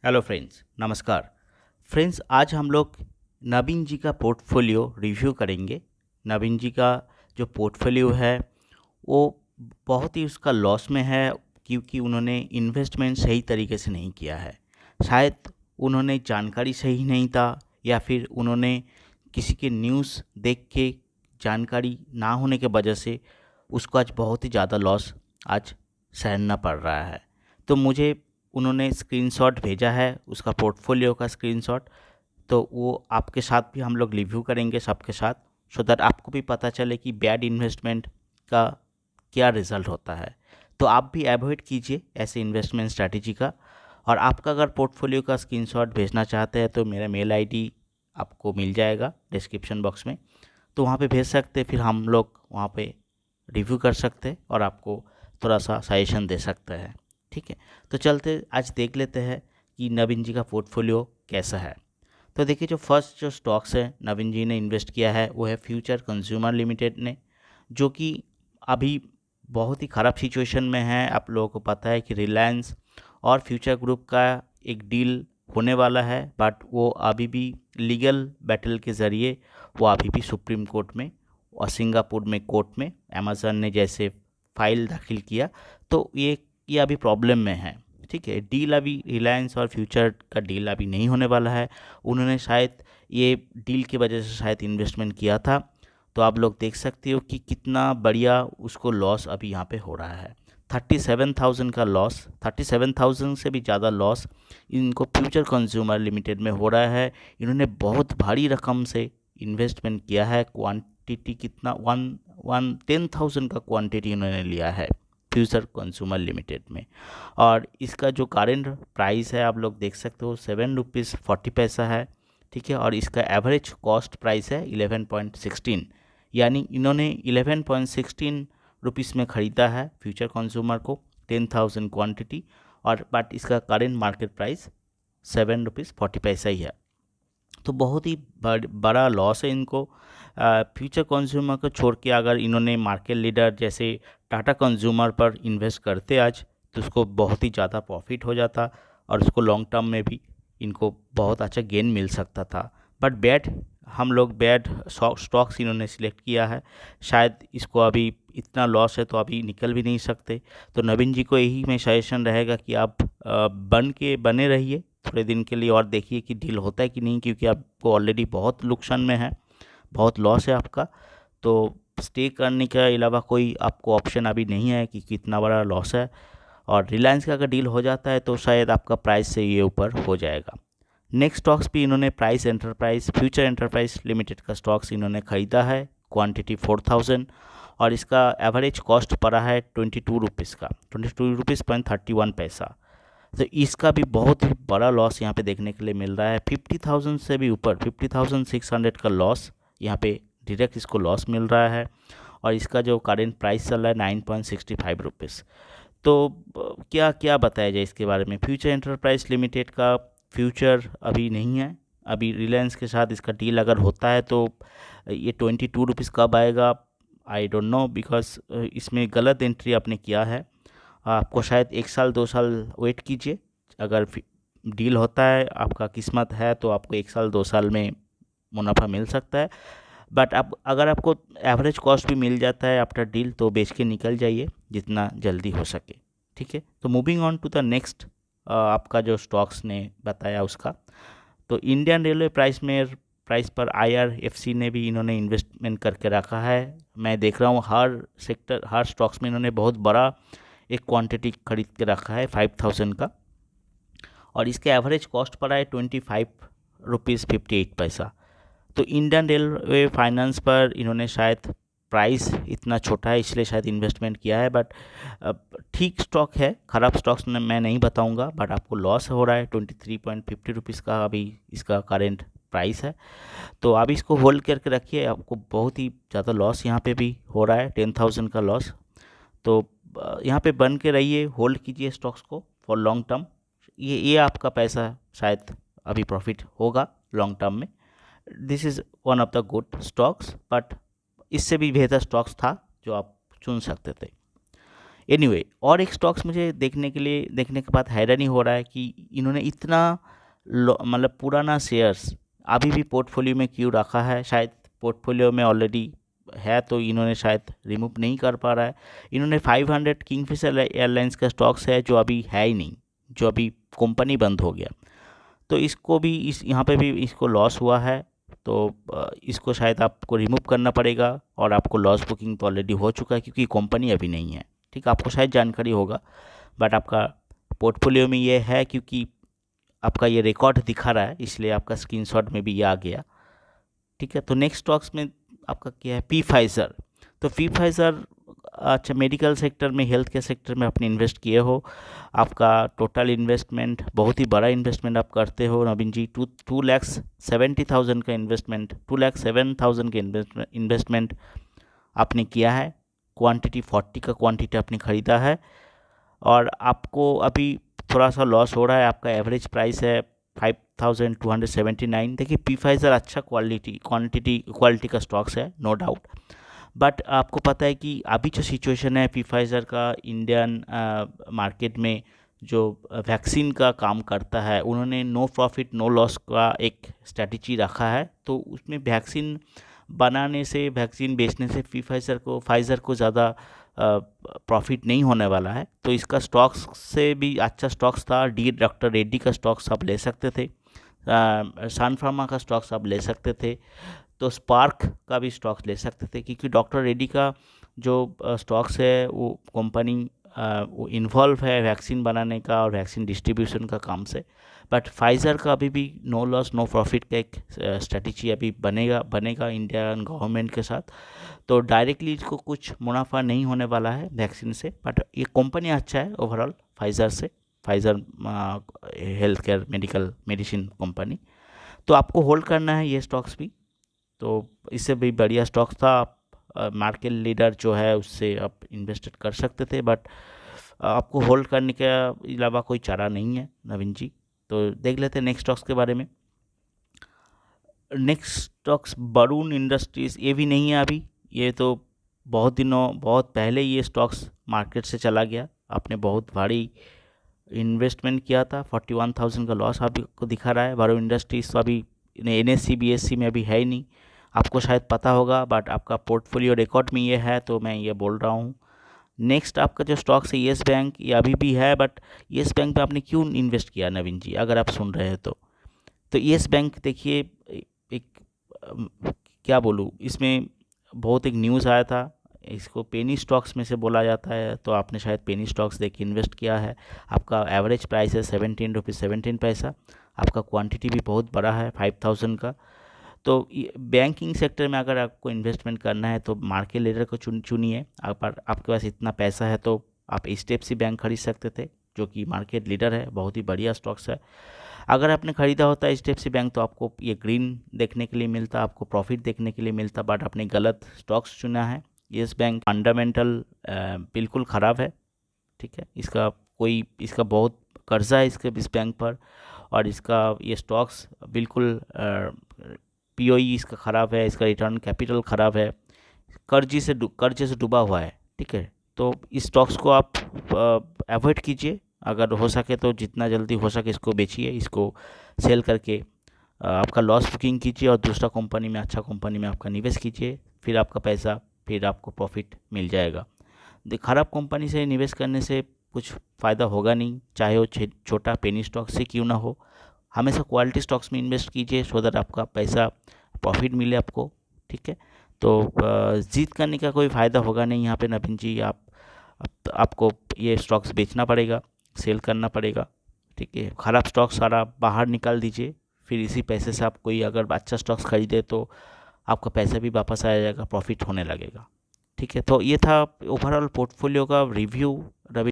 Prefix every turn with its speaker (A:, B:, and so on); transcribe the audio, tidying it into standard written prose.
A: Hello friends, नमस्कार। Friends, आज हम लोग नवीन जी का पोर्टफोलियो रिव्यू करेंगे। नवीन जी का जो पोर्टफोलियो है वो बहुत ही उसका लॉस में है, क्योंकि उन्होंने इन्वेस्टमेंट सही तरीके से नहीं किया है। शायद उन्होंने जानकारी सही नहीं था, या फिर उन्होंने किसी के न्यूज़ देख के जानकारी ना होने के वजह से उसको आज बहुत ही ज़्यादा लॉस आज सहना पड़ रहा है। तो मुझे उन्होंने स्क्रीनशॉट भेजा है उसका पोर्टफोलियो का स्क्रीनशॉट, तो वो आपके साथ भी हम लोग रिव्यू करेंगे सबके साथ, सो दैट आपको भी पता चले कि बैड इन्वेस्टमेंट का क्या रिज़ल्ट होता है। तो आप भी अवॉइड कीजिए ऐसे इन्वेस्टमेंट स्ट्रैटेजी का। और आपका अगर पोर्टफोलियो का स्क्रीनशॉट भेजना चाहते हैं तो मेरा मेल आईडी आपको मिल जाएगा डिस्क्रिप्शन बॉक्स में, तो वहाँ पे भेज सकते हैं। फिर हम लोग वहाँ पे रिव्यू कर सकते हैं और आपको थोड़ा सा सजेशन दे सकते हैं। ठीक है, तो चलते आज देख लेते हैं कि नवीन जी का पोर्टफोलियो कैसा है। तो देखिए, जो फर्स्ट जो स्टॉक्स है नवीन जी ने इन्वेस्ट किया है वो है फ्यूचर कंज्यूमर लिमिटेड ने, जो कि अभी बहुत ही ख़राब सिचुएशन में है। आप लोगों को पता है कि रिलायंस और फ्यूचर ग्रुप का एक डील होने वाला है, बट वो अभी भी लीगल बैटल के ज़रिए वो अभी भी सुप्रीम कोर्ट में और सिंगापुर में कोर्ट में अमेज़न ने जैसे फाइल दाखिल किया, तो ये अभी प्रॉब्लम में है। ठीक है, डील अभी रिलायंस और फ्यूचर का डील अभी नहीं होने वाला है। उन्होंने शायद ये डील की वजह से शायद इन्वेस्टमेंट किया था। तो आप लोग देख सकते हो कि कितना बढ़िया उसको लॉस अभी यहाँ पे हो रहा है। 37,000 का लॉस, 37,000 से भी ज़्यादा लॉस इनको फ्यूचर कंज्यूमर लिमिटेड में हो रहा है। इन्होंने बहुत भारी रकम से इन्वेस्टमेंट किया है। क्वांटिटी कितना, वन वन 10,000 का क्वांटिटी इन्होंने लिया है फ्यूचर कंज्यूमर लिमिटेड में। और इसका जो करेंट प्राइस है आप लोग देख सकते हो, ₹7.40 है। ठीक है, और इसका एवरेज कॉस्ट प्राइस है 11.16, यानी इन्होंने 11.16 रुपीज़ में ख़रीदा है फ्यूचर कंज्यूमर को 10,000 क्वांटिटी। और बट इसका करेंट मार्केट प्राइस ₹7.40 ही है। तो बहुत ही बड़ा लॉस है इनको। फ्यूचर कंज्यूमर को छोड़ के अगर इन्होंने मार्केट लीडर जैसे टाटा कंज्यूमर पर इन्वेस्ट करते आज, तो उसको बहुत ही ज़्यादा प्रॉफिट हो जाता और उसको लॉन्ग टर्म में भी इनको बहुत अच्छा गेन मिल सकता था। बट हम लोग बैड स्टॉक्स इन्होंने सिलेक्ट किया है। शायद इसको अभी इतना लॉस है तो अभी निकल भी नहीं सकते। तो नवीन जी को यही में सजेशन रहेगा कि आप बने रहिए थोड़े दिन के लिए और देखिए कि डील होता है कि नहीं, क्योंकि आपको ऑलरेडी बहुत नुकसान में है, बहुत लॉस है आपका। तो स्टे करने के अलावा कोई आपको ऑप्शन अभी नहीं है कि कितना बड़ा लॉस है। और रिलायंस का अगर डील हो जाता है तो शायद आपका प्राइस से ये ऊपर हो जाएगा। नेक्स्ट स्टॉक्स भी इन्होंने फ्यूचर एंटरप्राइज लिमिटेड का स्टॉक्स इन्होंने ख़रीदा है, क्वांटिटी 4,000, और इसका एवरेज कॉस्ट पड़ा है ₹22 का, ₹22.31। तो इसका भी बहुत ही बड़ा लॉस यहाँ पे देखने के लिए मिल रहा है। 50,000 से भी ऊपर 50,600 का लॉस यहाँ पे डायरेक्ट इसको लॉस मिल रहा है। और इसका जो करेंट प्राइस चल रहा है ₹9.65। तो क्या क्या बताया जाए इसके बारे में। फ्यूचर एंटरप्राइज लिमिटेड का फ्यूचर अभी नहीं है। अभी रिलायंस के साथ इसका डील अगर होता है तो ये ₹22 कब आएगा, आई डोंट नो, बिकॉज इसमें गलत एंट्री आपने किया है। आपको शायद 1 साल 2 साल वेट कीजिए। अगर डील होता है, आपका किस्मत है, तो आपको 1 साल 2 साल में मुनाफा मिल सकता है। बट आप अगर आपको एवरेज कॉस्ट भी मिल जाता है आफ्टर डील, तो बेच के निकल जाइए जितना जल्दी हो सके। ठीक है, तो moving on to the next, आपका जो स्टॉक्स ने बताया उसका, तो इंडियन रेलवे प्राइस पर IRFC ने भी इन्होंने इन्वेस्टमेंट करके रखा है। मैं देख रहा हूँ हर स्टॉक्स में इन्होंने बहुत बड़ा एक क्वांटिटी खरीद के रखा है 5,000 का। और इसके एवरेज कॉस्ट पड़ा है ₹25.58। तो इंडियन रेलवे फाइनेंस पर इन्होंने शायद प्राइस इतना छोटा है इसलिए शायद इन्वेस्टमेंट किया है। बट ठीक स्टॉक है, ख़राब स्टॉक्स मैं नहीं बताऊंगा। बट आपको लॉस हो रहा है ₹23.50 का अभी इसका करेंट प्राइस है। तो आप इसको होल्ड करके रखिए, आपको बहुत ही ज़्यादा लॉस यहाँ पे भी हो रहा है, 10,000 का लॉस। तो यहाँ पे बन के रहिए, होल्ड कीजिए स्टॉक्स को फॉर लॉन्ग टर्म। ये आपका पैसा शायद अभी प्रॉफिट होगा लॉन्ग टर्म में। This is one of the good stocks, but इससे भी बेहतर स्टॉक्स था जो आप चुन सकते थे। एनीवे और एक स्टॉक्स मुझे देखने के बाद हैरानी हो रहा है कि इन्होंने इतना मतलब पुराना शेयर्स अभी भी पोर्टफोलियो में क्यों रखा है। शायद पोर्टफोलियो में ऑलरेडी है तो इन्होंने शायद रिमूव नहीं कर पा रहा है। इन्होंने 500 किंगफिशर एयरलाइंस का स्टॉक्स है जो अभी है ही नहीं, जो अभी कंपनी बंद हो गया, तो इसको भी इस यहाँ पे भी इसको लॉस हुआ है। तो इसको शायद आपको रिमूव करना पड़ेगा और आपको लॉस बुकिंग तो ऑलरेडी हो चुका है क्योंकि कंपनी अभी नहीं है। ठीक, आपको शायद जानकारी होगा बट आपका पोर्टफोलियो में ये है क्योंकि आपका ये रिकॉर्ड दिखा रहा है, इसलिए आपका स्क्रीनशॉट में भी ये आ गया। ठीक है, तो नेक्स्ट स्टॉक्स में आपका क्या है, पी फाइजर। तो पी फाइजर अच्छा मेडिकल सेक्टर में, हेल्थ केयर सेक्टर में आपने इन्वेस्ट किए हो, आपका टोटल इन्वेस्टमेंट बहुत ही बड़ा इन्वेस्टमेंट आप करते हो नवीन जी। 2,70,000 का इन्वेस्टमेंट, 2,07,000 के इन्वेस्टमेंट आपने किया है। क्वांटिटी 40 का क्वांटिटी आपने ख़रीदा है और आपको अभी थोड़ा सा लॉस हो रहा है। आपका एवरेज प्राइस है 5,279। देखिए पी फाइजर अच्छा क्वालिटी का स्टॉक्स है, नो डाउट, बट आपको पता है कि अभी जो सिचुएशन है पी फाइजर का इंडियन मार्केट में जो वैक्सीन का काम करता है, उन्होंने नो प्रॉफिट नो लॉस का एक स्ट्रेटजी रखा है। तो उसमें वैक्सीन बनाने से, वैक्सीन बेचने से फाइजर को ज़्यादा प्रॉफिट नहीं होने वाला है। तो इसका स्टॉक्स से भी अच्छा स्टॉक्स था, डॉक्टर रेड्डी का स्टॉक्स आप ले सकते थे, सन फार्मा का स्टॉक्स आप ले सकते थे, तो स्पार्क का भी स्टॉक्स ले सकते थे क्योंकि डॉक्टर रेड्डी का जो स्टॉक्स है वो कंपनी वो इन्वॉल्व है वैक्सीन बनाने का और वैक्सीन डिस्ट्रीब्यूशन का काम से। बट फाइज़र का अभी भी नो लॉस नो प्रॉफिट का एक स्ट्रेटजी अभी बनेगा इंडियन गवर्नमेंट के साथ। तो डायरेक्टली इसको कुछ मुनाफा नहीं होने वाला है वैक्सीन से, बट ये कंपनी अच्छा है ओवरऑल फाइज़र से, Pfizer health care medicine company. तो आपको होल्ड करना है ये स्टॉक्स भी। तो इससे भी बढ़िया स्टॉक्स था, आप मार्केट लीडर जो है उससे आप इन्वेस्टेड कर सकते थे, बट आपको होल्ड करने के अलावा कोई चारा नहीं है नवीन जी। तो देख लेते हैं नेक्स्ट स्टॉक्स के बारे में। नेक्स्ट स्टॉक्स वरुण इंडस्ट्रीज़, ये भी नहीं है अभी, ये तो बहुत पहले ये स्टॉक्स मार्केट से चला गया। आपने बहुत भारी इन्वेस्टमेंट किया था, 41,000 का लॉस आपको दिखा रहा है। वरुण इंडस्ट्रीज तो अभी NSE BSE में अभी है ही नहीं, आपको शायद पता होगा बट आपका पोर्टफोलियो रिकॉर्ड में ये है तो मैं ये बोल रहा हूँ। नेक्स्ट आपका जो स्टॉक्स है येस बैंक, ये अभी भी है, बट येस बैंक पे आपने क्यों इन्वेस्ट किया नवीन जी, अगर आप सुन रहे हैं तो येस बैंक देखिए, एक क्या बोलूँ, इसमें बहुत एक न्यूज़ आया था, इसको पेनी स्टॉक्स में से बोला जाता है, तो आपने शायद पेनी स्टॉक्स देख के इन्वेस्ट किया है। आपका एवरेज प्राइस है 17 रुपीज़ 17 पैसा, आपका क्वांटिटी भी बहुत बड़ा है 5,000 का। तो बैंकिंग सेक्टर में अगर आपको इन्वेस्टमेंट करना है तो मार्केट लीडर को चुनिए। आपके पास इतना पैसा है तो आप HDFC बैंक खरीद सकते थे जो कि मार्केट लीडर है, बहुत ही बढ़िया स्टॉक्स है। अगर आपने ख़रीदा होता HDFC बैंक तो आपको ये ग्रीन देखने के लिए मिलता, आपको प्रॉफिट देखने के लिए मिलता, बट आपने गलत स्टॉक्स चुना है। येस बैंक फंडामेंटल बिल्कुल ख़राब है, ठीक है, इसका बहुत कर्जा है इस बैंक पर, और इसका ये स्टॉक्स बिल्कुल POE इसका ख़राब है, इसका रिटर्न कैपिटल ख़राब है, कर्जे से डूबा हुआ है। ठीक है, तो इस स्टॉक्स को आप अवॉइड कीजिए, अगर हो सके तो जितना जल्दी हो सके इसको बेचिए, इसको सेल करके आपका लॉस बुकिंग कीजिए और दूसरा कंपनी में, अच्छा कंपनी में आपका निवेश कीजिए, फिर आपका पैसा, फिर आपको प्रॉफिट मिल जाएगा। ख़राब कंपनी से निवेश करने से कुछ फ़ायदा होगा नहीं, चाहे वो छोटा पेनी स्टॉक से क्यों ना हो। हमेशा क्वालिटी स्टॉक्स में इन्वेस्ट कीजिए सो दैट आपका पैसा प्रॉफिट मिले आपको। ठीक है, तो जीत करने का कोई फ़ायदा होगा नहीं यहाँ पे नवीन जी, आपको ये स्टॉक्स बेचना पड़ेगा, सेल करना पड़ेगा। ठीक है, ख़राब स्टॉक सारा बाहर निकाल दीजिए, फिर इसी पैसे से आप कोई अगर अच्छा स्टॉक्स खरीदे तो आपका पैसा भी वापस आ जाएगा, प्रॉफिट होने लगेगा। ठीक है, तो ये था ओवरऑल पोर्टफोलियो का रिव्यू